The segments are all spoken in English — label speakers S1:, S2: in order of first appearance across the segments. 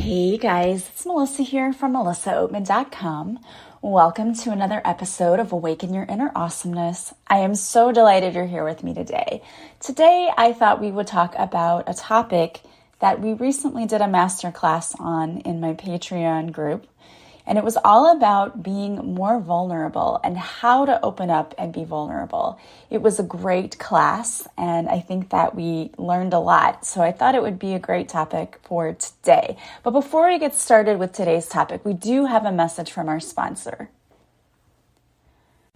S1: Hey guys, it's Melissa here from melissaoatman.com. Welcome to another episode of Awaken Your Inner Awesomeness. I am so delighted you're here with me today. Today, I thought we would talk about a topic that we recently did a masterclass on in my Patreon group. And it was all about being more vulnerable and how to open up and be vulnerable. It was a great class, and I think that we learned a lot. So I thought it would be a great topic for today. But before we get started with today's topic, we do have a message from our sponsor.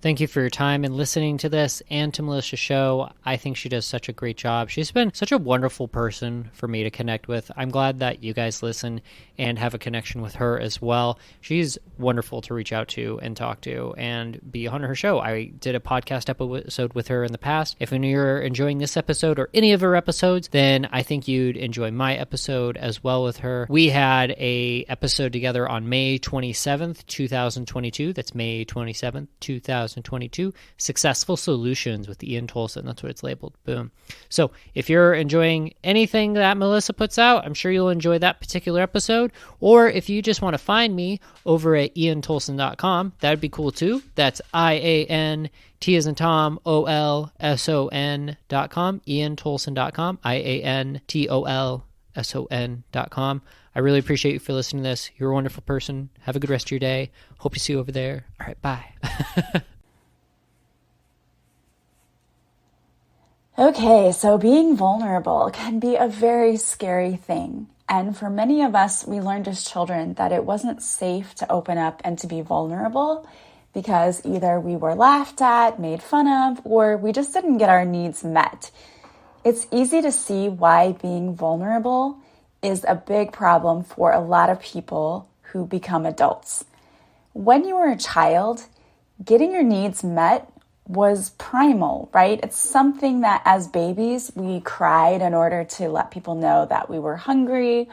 S2: Thank you for your time and listening to this and to Melissa's show. I think she does such a great job. She's been such a wonderful person for me to connect with. I'm glad that you guys listen and have a connection with her as well. She's wonderful to reach out to and talk to and be on her show. I did a podcast episode with her in the past. If you're enjoying this episode or any of her episodes, then I think you'd enjoy my episode as well with her. We had a episode together on May 27th, 2022. That's May 27th, 2022. Successful Solutions with Ian Tolson. That's what it's labeled. Boom. So if you're enjoying anything that Melissa puts out, I'm sure you'll enjoy that particular episode. Or if you just want to find me over at iantolson.com, that'd be cool too. That's IANT as in Tom, OLSON.com, iantolson.com, IANTOLSON.com. I really appreciate you for listening to this. You're a wonderful person. Have a good rest of your day. Hope to see you over there. All right, bye.
S1: Okay, so being vulnerable can be a very scary thing. And for many of us, we learned as children that it wasn't safe to open up and to be vulnerable because either we were laughed at, made fun of, or we just didn't get our needs met. It's easy to see why being vulnerable is a big problem for a lot of people who become adults. When you were a child, getting your needs met was primal, right? It's something that as babies, we cried in order to let people know that we were hungry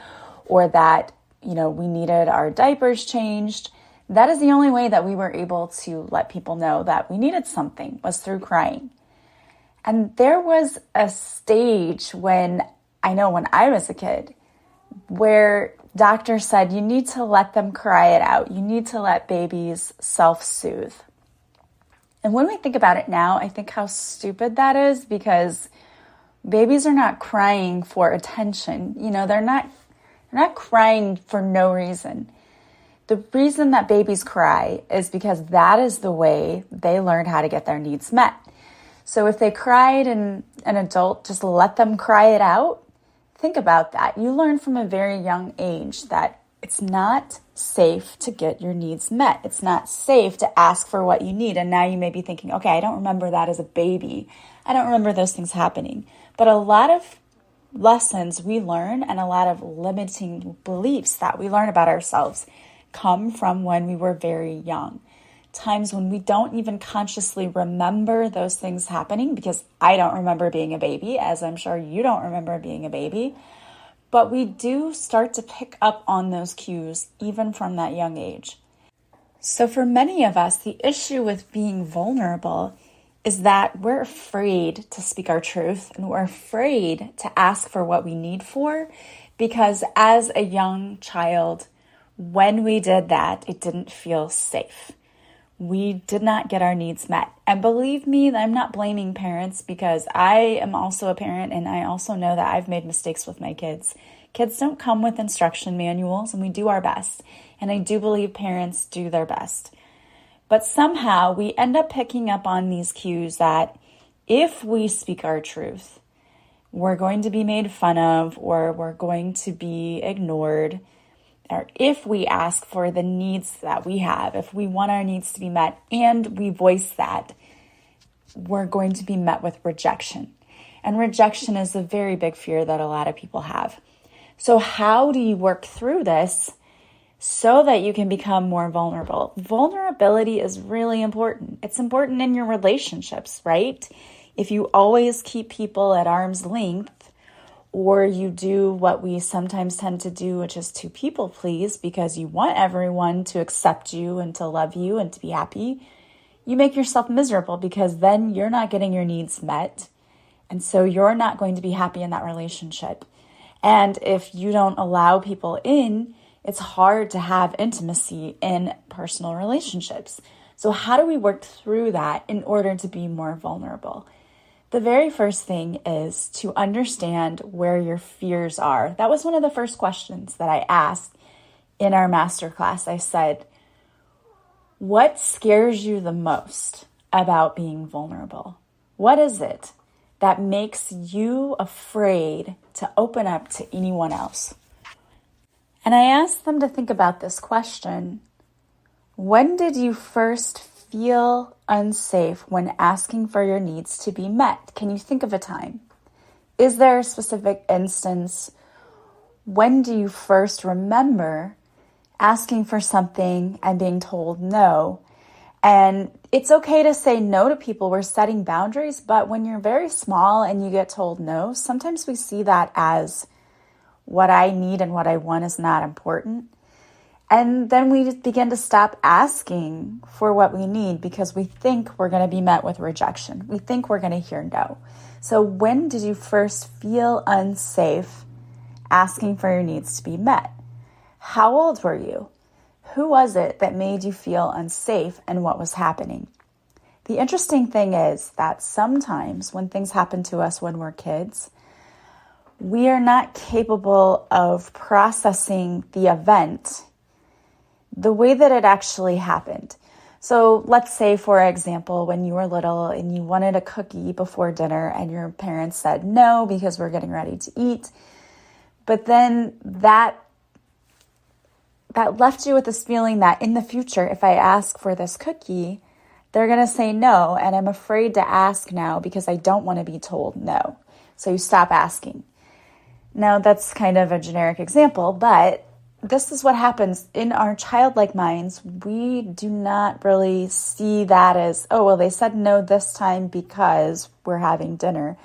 S1: or that, we needed our diapers changed. That is the only way that we were able to let people know that we needed something, was through crying. And there was a stage when I was a kid where doctors said, you need to let them cry it out. You need to let babies self-soothe. And when we think about it now, I think how stupid that is because babies are not crying for attention. They're not crying for no reason. The reason that babies cry is because that is the way they learn how to get their needs met. So if they cried and an adult just let them cry it out, think about that. You learn from a very young age that it's not safe to get your needs met. It's not safe to ask for what you need. And now you may be thinking, okay, I don't remember that as a baby. I don't remember those things happening. But a lot of lessons we learn and a lot of limiting beliefs that we learn about ourselves come from when we were very young. Times when we don't even consciously remember those things happening, because I don't remember being a baby, as I'm sure you don't remember being a baby. But we do start to pick up on those cues even from that young age. So for many of us, the issue with being vulnerable is that we're afraid to speak our truth and we're afraid to ask for what we need for, because as a young child, when we did that, it didn't feel safe. We did not get our needs met. And believe me, I'm not blaming parents because I am also a parent and I also know that I've made mistakes with my kids. Kids don't come with instruction manuals and we do our best. And I do believe parents do their best. But somehow we end up picking up on these cues that if we speak our truth, we're going to be made fun of or we're going to be ignored. Or if we ask for the needs that we have, if we want our needs to be met and we voice that, we're going to be met with rejection. And rejection is a very big fear that a lot of people have. So how do you work through this so that you can become more vulnerable? Vulnerability is really important. It's important in your relationships, right? If you always keep people at arm's length, or you do what we sometimes tend to do, which is to people please because you want everyone to accept you and to love you and to be happy, you make yourself miserable because then you're not getting your needs met. And so you're not going to be happy in that relationship. And if you don't allow people in, It's hard to have intimacy in personal relationships. So how do we work through that in order to be more vulnerable? The very first thing is to understand where your fears are. That was one of the first questions that I asked in our masterclass. I said, what scares you the most about being vulnerable? What is it that makes you afraid to open up to anyone else? And I asked them to think about this question. When did you first feel unsafe when asking for your needs to be met? Can you think of a time? Is there a specific instance? When do you first remember asking for something and being told no? And it's okay to say no to people. We're setting boundaries, but when you're very small and you get told no, sometimes we see that as what I need and what I want is not important. And then we begin to stop asking for what we need because we think we're going to be met with rejection. We think we're going to hear no. So when did you first feel unsafe asking for your needs to be met? How old were you? Who was it that made you feel unsafe and what was happening? The interesting thing is that sometimes when things happen to us when we're kids, we are not capable of processing the event the way that it actually happened. So let's say, for example, when you were little and you wanted a cookie before dinner and your parents said no because we're getting ready to eat. But then that left you with this feeling that in the future, if I ask for this cookie, they're going to say no. And I'm afraid to ask now because I don't want to be told no. So you stop asking. Now, that's kind of a generic example, but this is what happens in our childlike minds. We do not really see that as, oh, well, they said no this time because we're having dinner.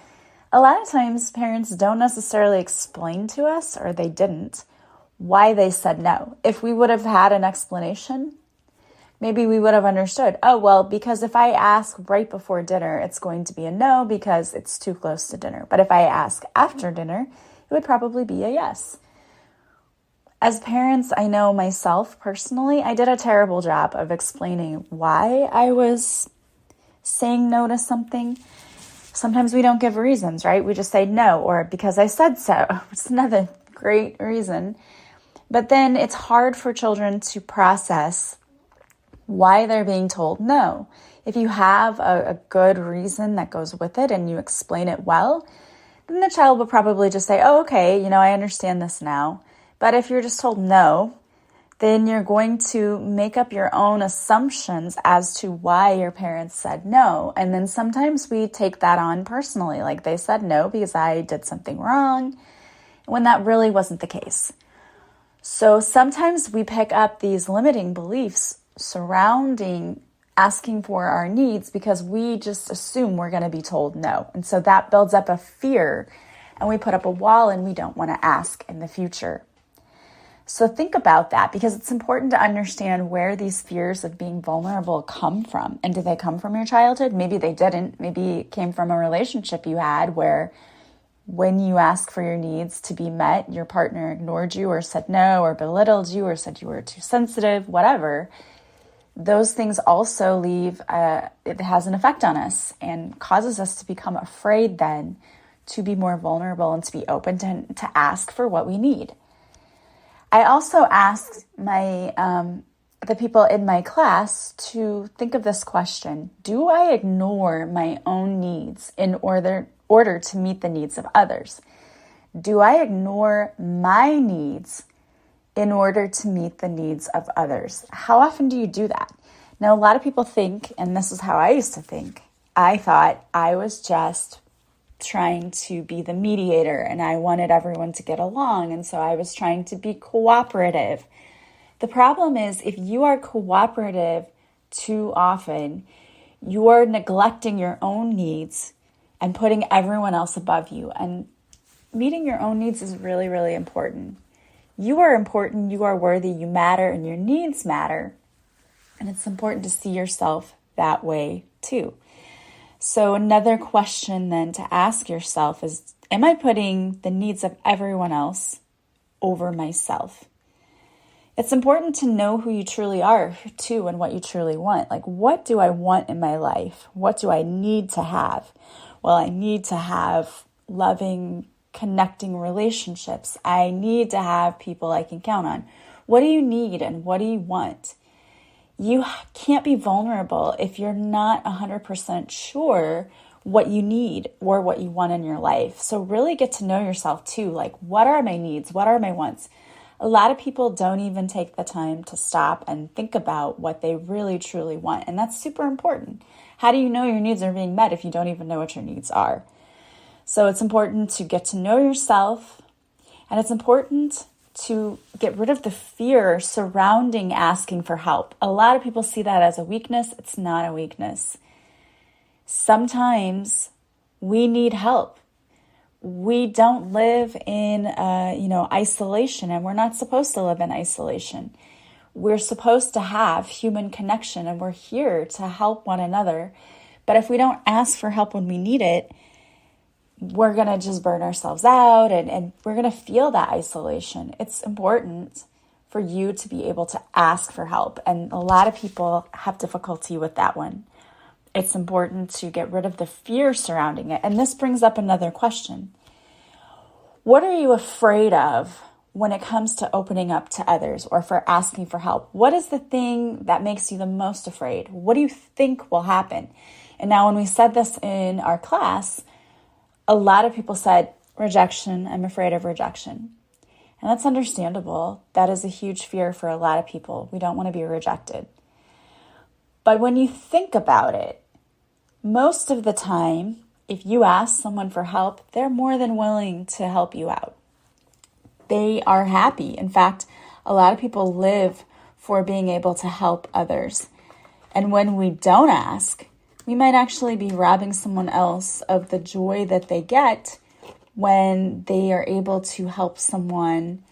S1: A lot of times parents don't necessarily explain to us, or they didn't, why they said no. If we would have had an explanation, maybe we would have understood, oh, well, because if I ask right before dinner, it's going to be a no because it's too close to dinner. But if I ask after dinner, it would probably be a yes. As parents, I know myself personally, I did a terrible job of explaining why I was saying no to something. Sometimes we don't give reasons, right? We just say no, or because I said so. It's another great reason. But then it's hard for children to process why they're being told no. If you have a good reason that goes with it and you explain it well, then the child will probably just say, oh, okay, I understand this now. But if you're just told no, then you're going to make up your own assumptions as to why your parents said no. And then sometimes we take that on personally, like they said no because I did something wrong, when that really wasn't the case. So sometimes we pick up these limiting beliefs surrounding asking for our needs because we just assume we're going to be told no. And so that builds up a fear, and we put up a wall and we don't want to ask in the future. So think about that, because it's important to understand where these fears of being vulnerable come from. And do they come from your childhood? Maybe they didn't. Maybe it came from a relationship you had where when you asked for your needs to be met, your partner ignored you or said no or belittled you or said you were too sensitive, whatever. Those things also it has an effect on us and causes us to become afraid then to be more vulnerable and to be open to ask for what we need. I also asked the people in my class to think of this question. Do I ignore my own needs in order to meet the needs of others? Do I ignore my needs in order to meet the needs of others? How often do you do that? Now, a lot of people think, and this is how I used to think, I thought I was just trying to be the mediator and I wanted everyone to get along, and so I was trying to be cooperative. The problem is, if you are cooperative too often, you are neglecting your own needs and putting everyone else above you. And meeting your own needs is really, really important. You are important, you are worthy, you matter, and your needs matter. And it's important to see yourself that way too. So another question then to ask yourself is, am I putting the needs of everyone else over myself? It's important to know who you truly are too and what you truly want. Like, what do I want in my life? What do I need to have? Well, I need to have loving, connecting relationships. I need to have people I can count on. What do you need and what do you want? You can't be vulnerable if you're not 100% sure what you need or what you want in your life. So really get to know yourself too. Like, what are my needs? What are my wants? A lot of people don't even take the time to stop and think about what they really truly want. And that's super important. How do you know your needs are being met if you don't even know what your needs are? So it's important to get to know yourself, and it's important to get rid of the fear surrounding asking for help. A lot of people see that as a weakness. It's not a weakness. Sometimes we need help. We don't live in, isolation, and we're not supposed to live in isolation. We're supposed to have human connection, and we're here to help one another. But if we don't ask for help when we need it, we're going to just burn ourselves out, and we're going to feel that isolation. It's important for you to be able to ask for help, and a lot of people have difficulty with that one. It's important to get rid of the fear surrounding it. And this brings up another question. What are you afraid of when it comes to opening up to others or for asking for help? What is the thing that makes you the most afraid? What do you think will happen? And now when we said this in our class, a lot of people said, rejection, I'm afraid of rejection. And that's understandable. That is a huge fear for a lot of people. We don't want to be rejected. But when you think about it, most of the time, if you ask someone for help, they're more than willing to help you out. They are happy. In fact, a lot of people live for being able to help others. And when we don't ask, we might actually be robbing someone else of the joy that they get when they are able to help someone.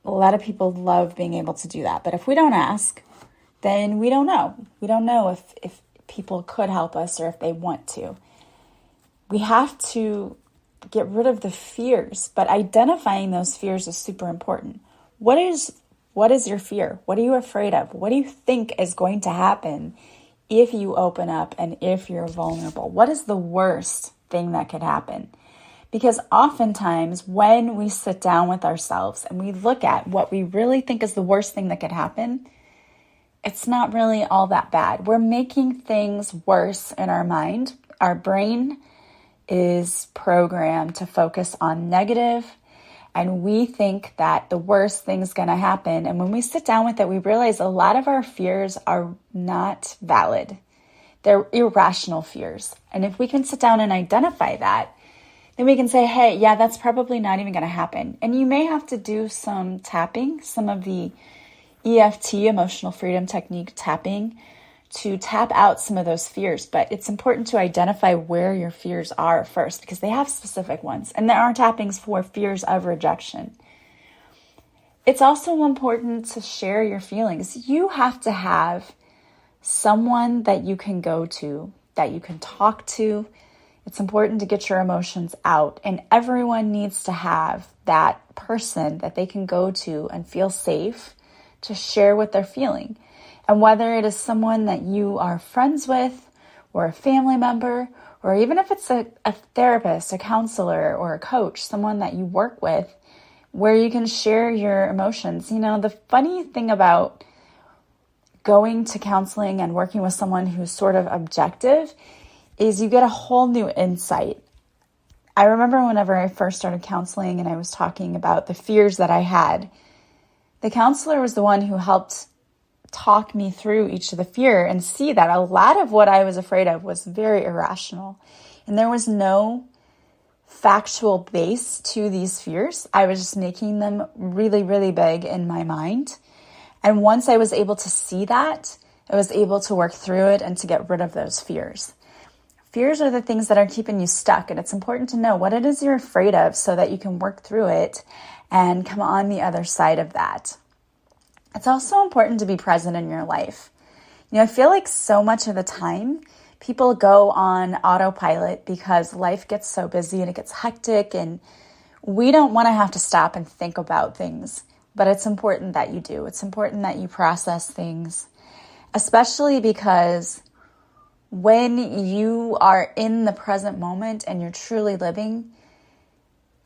S1: A lot of people love being able to do that. But if we don't ask, then we don't know. We don't know if people could help us or if they want to. We have to get rid of the fears, but identifying those fears is super important. What is your fear? What are you afraid of? What do you think is going to happen if you open up and if you're vulnerable? What is the worst thing that could happen? Because oftentimes when we sit down with ourselves and we look at what we really think is the worst thing that could happen, it's not really all that bad. We're making things worse in our mind. Our brain is programmed to focus on negative, and we think that the worst thing's going to happen. And when we sit down with it, we realize a lot of our fears are not valid. They're irrational fears. And if we can sit down and identify that, then we can say, hey, yeah, that's probably not even going to happen. And you may have to do some tapping, some of the EFT, emotional freedom technique tapping, to tap out some of those fears. But it's important to identify where your fears are first, because they have specific ones. And there are tappings for fears of rejection. It's also important to share your feelings. You have to have someone that you can go to, that you can talk to. It's important to get your emotions out. And everyone needs to have that person that they can go to and feel safe to share what they're feeling. And whether it is someone that you are friends with or a family member, or even if it's a therapist, a counselor, or a coach, someone that you work with, where you can share your emotions. You know, the funny thing about going to counseling and working with someone who's sort of objective is you get a whole new insight. I remember whenever I first started counseling and I was talking about the fears that I had, the counselor was the one who helped talk me through each of the fear and see that a lot of what I was afraid of was very irrational. And there was no factual base to these fears. I was just making them really, really big in my mind. And once I was able to see that, I was able to work through it and to get rid of those fears. Fears are the things that are keeping you stuck. And it's important to know what it is you're afraid of so that you can work through it and come on the other side of that. It's also important to be present in your life. You know, I feel like so much of the time people go on autopilot because life gets so busy and it gets hectic, and we don't want to have to stop and think about things. but it's important that you do. It's important that you process things, especially because when you are in the present moment and you're truly living,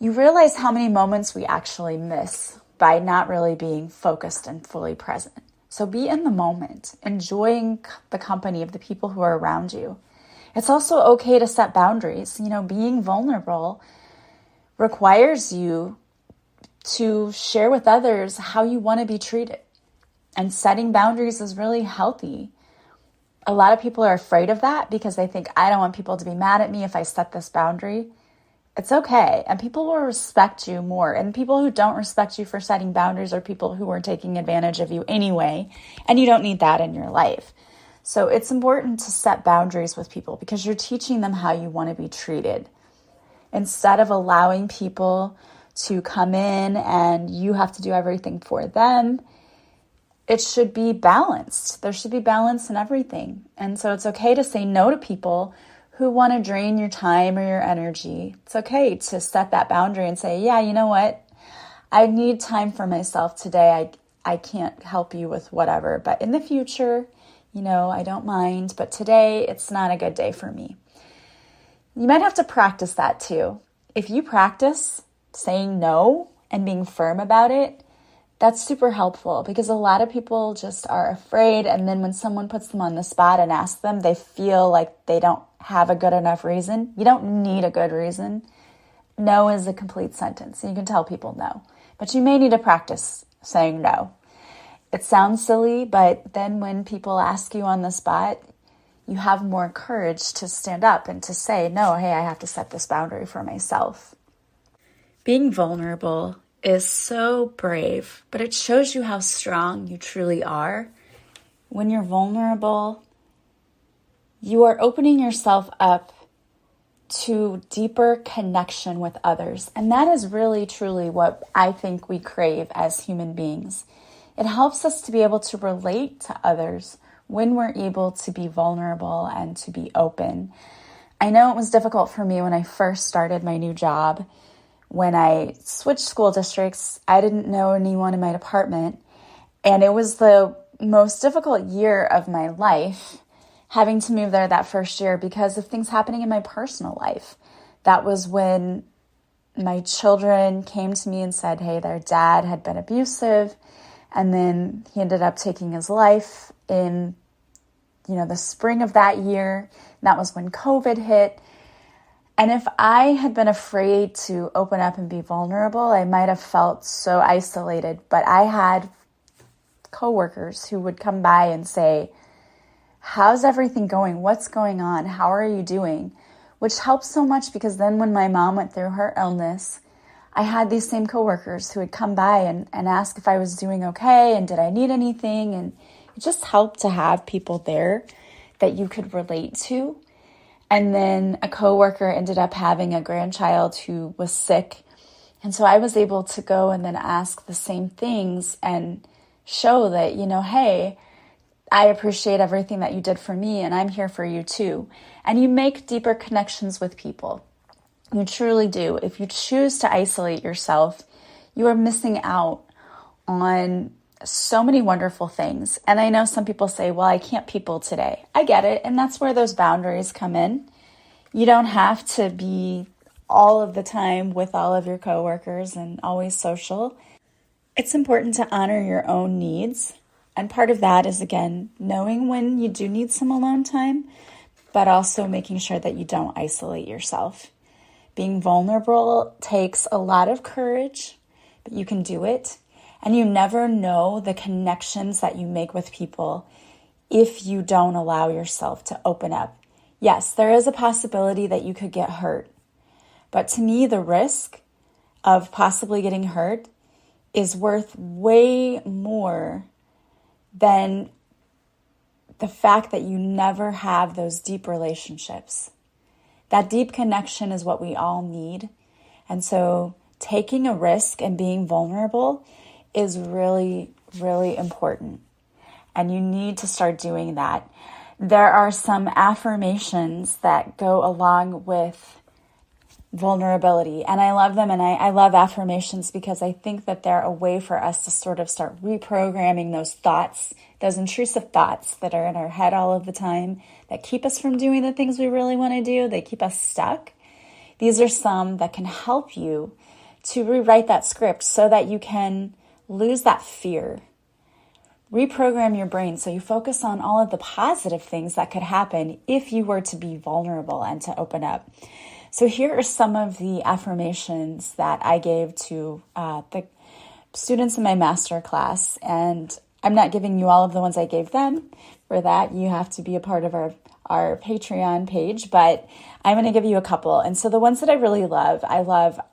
S1: you realize how many moments we actually miss by not really being focused and fully present. So be in the moment, enjoying the company of the people who are around you. It's also okay to set boundaries. Being vulnerable requires you to share with others how you want to be treated. And setting boundaries is really healthy. A lot of people are afraid of that because they think, I don't want people to be mad at me if I set this boundary. It's okay. And people will respect you more. And people who don't respect you for setting boundaries are people who are taking advantage of you anyway. And you don't need that in your life. So it's important to set boundaries with people because you're teaching them how you want to be treated. Instead of allowing people to come in and you have to do everything for them, it should be balanced. There should be balance in everything. And so it's okay to say no to people who want to drain your time or your energy. It's okay to set that boundary and say, yeah, you know what? I need time for myself today. I can't help you with whatever, but in the future, I don't mind, but today it's not a good day for me. You might have to practice that too. If you practice saying no and being firm about it, that's super helpful because a lot of people just are afraid. And then when someone puts them on the spot and asks them, they feel like they don't have a good enough reason. You don't need a good reason. No is a complete sentence. You can tell people no, but you may need to practice saying no. It sounds silly, but then when people ask you on the spot, you have more courage to stand up and to say, no, hey, I have to set this boundary for myself. Being vulnerable is so brave, but it shows you how strong you truly are. When you're vulnerable, you are opening yourself up to deeper connection with others. And that is really, truly what I think we crave as human beings. It helps us to be able to relate to others when we're able to be vulnerable and to be open. I know it was difficult for me when I first started my new job. When I switched school districts, I didn't know anyone in my department. And it was the most difficult year of my life, having to move there that first year because of things happening in my personal life. That was when my children came to me and said, hey, their dad had been abusive. And then he ended up taking his life in, the spring of that year. And that was when COVID hit. And if I had been afraid to open up and be vulnerable, I might have felt so isolated. But I had coworkers who would come by and say, how's everything going? What's going on? How are you doing? Which helped so much because then when my mom went through her illness, I had these same coworkers who would come by and ask if I was doing okay and did I need anything. And it just helped to have people there that you could relate to. And then a coworker ended up having a grandchild who was sick. And so I was able to go and then ask the same things and show that, hey, I appreciate everything that you did for me and I'm here for you too. And you make deeper connections with people. You truly do. If you choose to isolate yourself, you are missing out on so many wonderful things. And I know some people say, well, I can't people today. I get it. And that's where those boundaries come in. You don't have to be all of the time with all of your coworkers and always social. It's important to honor your own needs. And part of that is, again, knowing when you do need some alone time, but also making sure that you don't isolate yourself. Being vulnerable takes a lot of courage, but you can do it. And you never know the connections that you make with people if you don't allow yourself to open up. Yes, there is a possibility that you could get hurt. But to me, the risk of possibly getting hurt is worth way more than the fact that you never have those deep relationships. That deep connection is what we all need. And so taking a risk and being vulnerable is really, really important. And you need to start doing that. There are some affirmations that go along with vulnerability. And I love them, and I love affirmations because I think that they're a way for us to sort of start reprogramming those thoughts, those intrusive thoughts that are in our head all of the time that keep us from doing the things we really want to do. They keep us stuck. These are some that can help you to rewrite that script so that you can lose that fear. Reprogram your brain so you focus on all of the positive things that could happen if you were to be vulnerable and to open up. So here are some of the affirmations that I gave to the students in my master class. And I'm not giving you all of the ones I gave them. For that, you have to be a part of our Patreon page. But I'm going to give you a couple. And so the ones that I really love,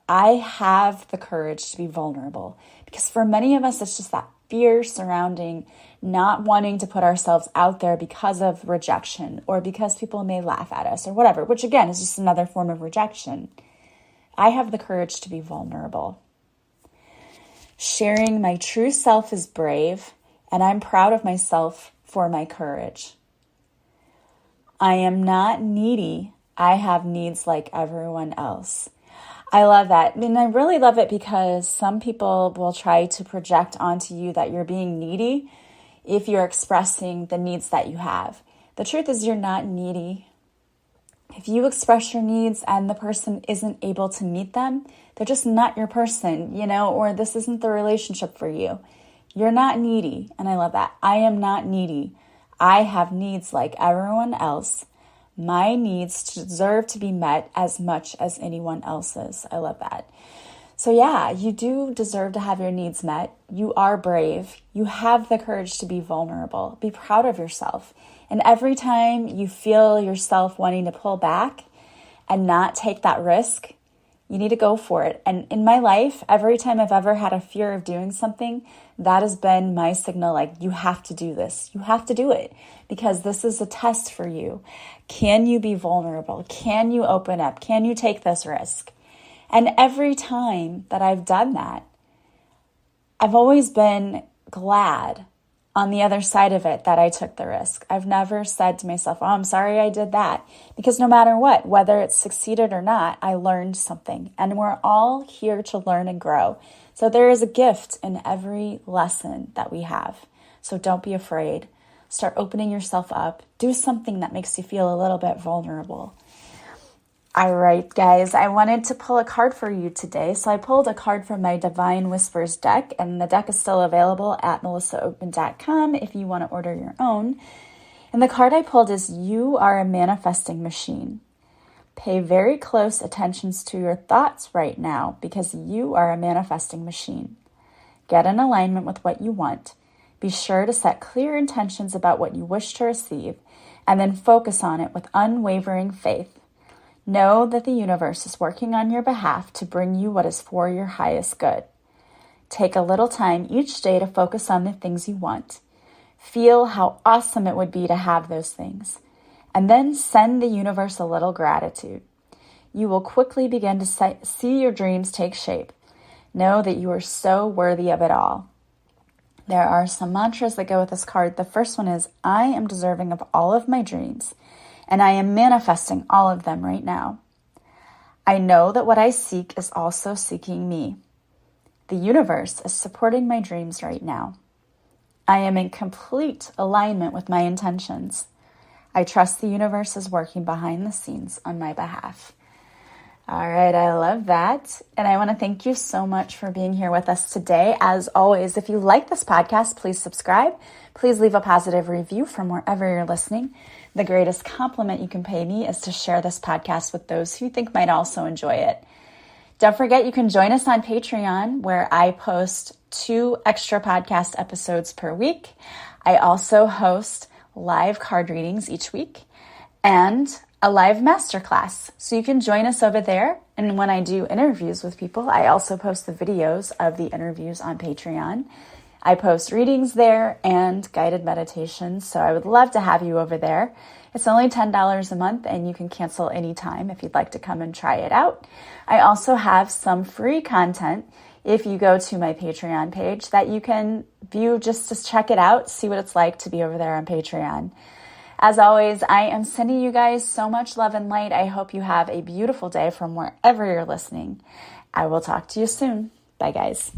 S1: I have the courage to be vulnerable. Because for many of us, it's just that fear surrounding not wanting to put ourselves out there because of rejection or because people may laugh at us or whatever, which again is just another form of rejection. I have the courage to be vulnerable. Sharing my true self is brave, and I'm proud of myself for my courage. I am not needy. I have needs like everyone else. I love that. And I really love it because some people will try to project onto you that you're being needy if you're expressing the needs that you have. The truth is you're not needy. If you express your needs and the person isn't able to meet them, they're just not your person, or this isn't the relationship for you. You're not needy. And I love that. I am not needy. I have needs like everyone else. My needs deserve to be met as much as anyone else's. I love that. So yeah, you do deserve to have your needs met. You are brave. You have the courage to be vulnerable. Be proud of yourself. And every time you feel yourself wanting to pull back and not take that risk, you need to go for it. And in my life, every time I've ever had a fear of doing something, that has been my signal, like, you have to do this. You have to do it because this is a test for you. Can you be vulnerable? Can you open up? Can you take this risk? And every time that I've done that, I've always been glad on the other side of it that I took the risk. I've never said to myself, oh, I'm sorry I did that. Because no matter what, whether it's succeeded or not, I learned something. And we're all here to learn and grow. So there is a gift in every lesson that we have. So don't be afraid. Start opening yourself up. Do something that makes you feel a little bit vulnerable. All right, guys, I wanted to pull a card for you today. So I pulled a card from my Divine Whispers deck, and the deck is still available at melissaopen.com if you want to order your own. And the card I pulled is You Are a Manifesting Machine. Pay very close attention to your thoughts right now because you are a manifesting machine. Get in alignment with what you want. Be sure to set clear intentions about what you wish to receive, and then focus on it with unwavering faith. Know that the universe is working on your behalf to bring you what is for your highest good. Take a little time each day to focus on the things you want. Feel how awesome it would be to have those things. And then send the universe a little gratitude. You will quickly begin to see your dreams take shape. Know that you are so worthy of it all. There are some mantras that go with this card. The first one is, I am deserving of all of my dreams, and I am manifesting all of them right now. I know that what I seek is also seeking me. The universe is supporting my dreams right now. I am in complete alignment with my intentions. I trust the universe is working behind the scenes on my behalf. All right, I love that. And I want to thank you so much for being here with us today. As always, if you like this podcast, please subscribe. Please leave a positive review from wherever you're listening. The greatest compliment you can pay me is to share this podcast with those who you think might also enjoy it. Don't forget, you can join us on Patreon, where I post 2 extra podcast episodes per week. I also host live card readings each week and a live masterclass. So you can join us over there. And when I do interviews with people, I also post the videos of the interviews on Patreon. I post readings there and guided meditations. So I would love to have you over there. It's only $10 a month and you can cancel anytime if you'd like to come and try it out. I also have some free content if you go to my Patreon page that you can view just to check it out, see what it's like to be over there on Patreon. As always, I am sending you guys so much love and light. I hope you have a beautiful day from wherever you're listening. I will talk to you soon. Bye, guys.